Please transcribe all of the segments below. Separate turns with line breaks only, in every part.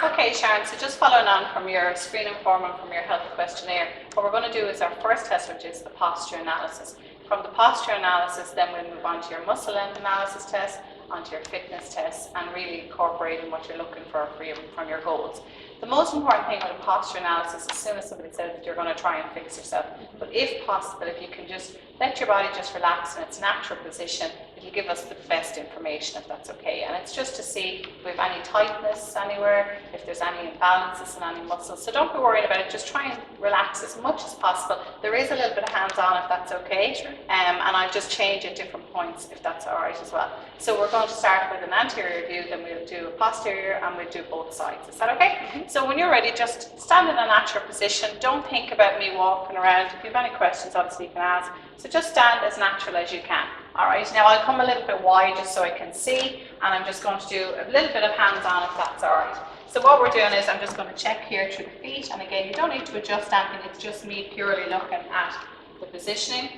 Okay, Sharon, so just following on from your screening form and from your health questionnaire, what we're going to do is our first test, which is the posture analysis. From the posture analysis, then we'll move on to your muscle length analysis test, onto your fitness test, and really incorporating what you're looking for from your goals. The most important thing with a posture analysis, as soon as somebody says that you're going to try and fix yourself, but if possible, if you can just let your body just relax in its natural position, it'll give us the best information, if that's okay. And it's just to see if we have any tightness anywhere, if there's any imbalances in any muscles. So don't be worried about it, just try and relax as much as possible. There is a little bit of hands-on, if that's okay. Sure. And I'll just change at different points, if that's all right as well. So we're going to start with an anterior view, then we'll do a posterior, and we'll do both sides. Is that okay? Mm-hmm. So when you're ready, just stand in a natural position. Don't think about me walking around. If you have any questions, obviously you can ask. So just stand as natural as you can. All right, now I'll come a little bit wide just so I can see, and I'm just going to do a little bit of hands-on if that's all right. So what we're doing is I'm just going to check here through the feet, and again, you don't need to adjust anything, it's just me purely looking at the positioning.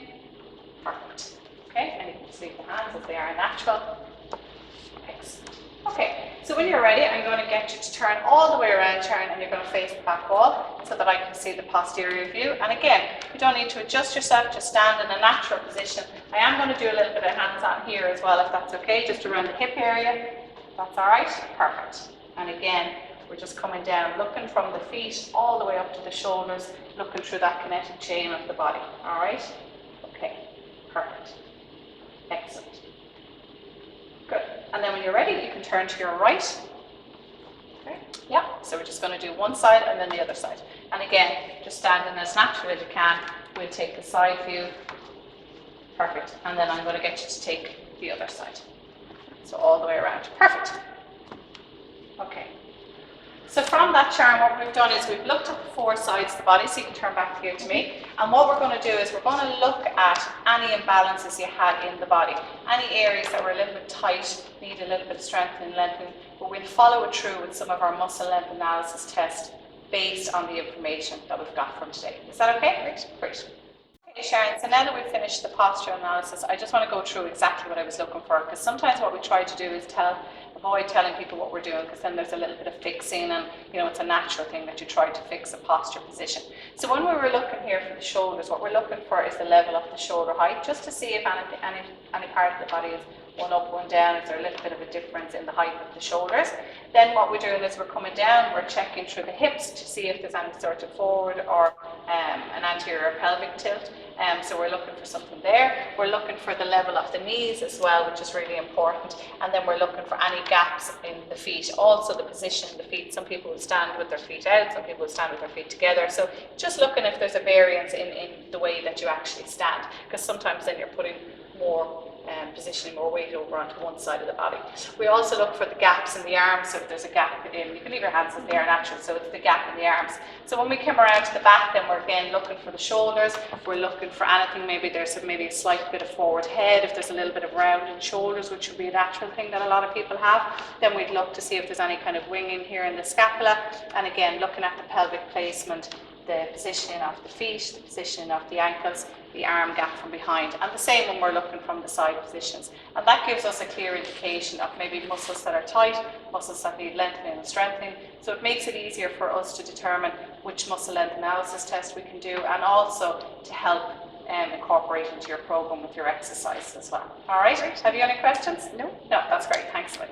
Perfect. Okay, and you can just leave the hands as they are natural. Excellent. Okay, so when you're ready, I'm going to get you to turn all the way around, Sharon, and you're going to face the back wall so that I can see the posterior view. And again, you don't need to adjust yourself, just stand in a natural position. I am going to do a little bit of hands-on here as well, if that's okay, just around the hip area. That's all right? Perfect. And again, we're just coming down, looking from the feet all the way up to the shoulders, looking through that kinetic chain of the body. All right? Okay, perfect. Excellent. Good. And then when you're ready, you can turn to your right. Okay. Yeah. So we're just going to do one side and then the other side. And again, just standing as natural as you can. We'll take the side view. Perfect. And then I'm going to get you to take the other side. So all the way around. Perfect. Okay. So from that, Sharon, what we've done is we've looked at 4 sides of the body, so you can turn back here to me. And what we're going to do is we're going to look at any imbalances you had in the body. Any areas that were a little bit tight, need a little bit of strengthening, lengthening, but we'll follow it through with some of our muscle length analysis test based on the information that we've got from today. Is that okay? Great. Great. Okay, Sharon, so now that we've finished the posture analysis, I just want to go through exactly what I was looking for, because sometimes what we try to do is avoid telling people what we're doing, because then there's a little bit of fixing, and it's a natural thing that you try to fix a posture position. So when we were looking here for the shoulders, what we're looking for is the level of the shoulder height, just to see if any part of the body is one up, one down, is there a little bit of a difference in the height of the shoulders. Then what we're doing is we're coming down, we're checking through the hips to see if there's any sort of forward or an anterior pelvic tilt. So we're looking for something there. We're looking for the level of the knees as well, which is really important. And then we're looking for any gaps in the feet. Also the position of the feet. Some people will stand with their feet out, some people will stand with their feet together. So just looking if there's a variance in the way that you actually stand, because sometimes then you're putting more positioning more weight over onto one side of the body. We also look for the gaps in the arms, so if there's a gap you can leave your hands as they are natural, so it's the gap in the arms. So when we come around to the back, then we're again looking for the shoulders, we're looking for anything, maybe there's a slight bit of forward head, if there's a little bit of round in shoulders, which would be a natural thing that a lot of people have, then we'd look to see if there's any kind of winging here in the scapula, and again looking at the pelvic placement, the positioning of the feet, the positioning of the ankles, the arm gap from behind, and the same when we're looking from the side positions. And that gives us a clear indication of maybe muscles that are tight, muscles that need lengthening and strengthening. So it makes it easier for us to determine which muscle length analysis test we can do, and also to help incorporate into your program with your exercises as well. All right, have you any questions? No? No, that's great, thanks, Lynn.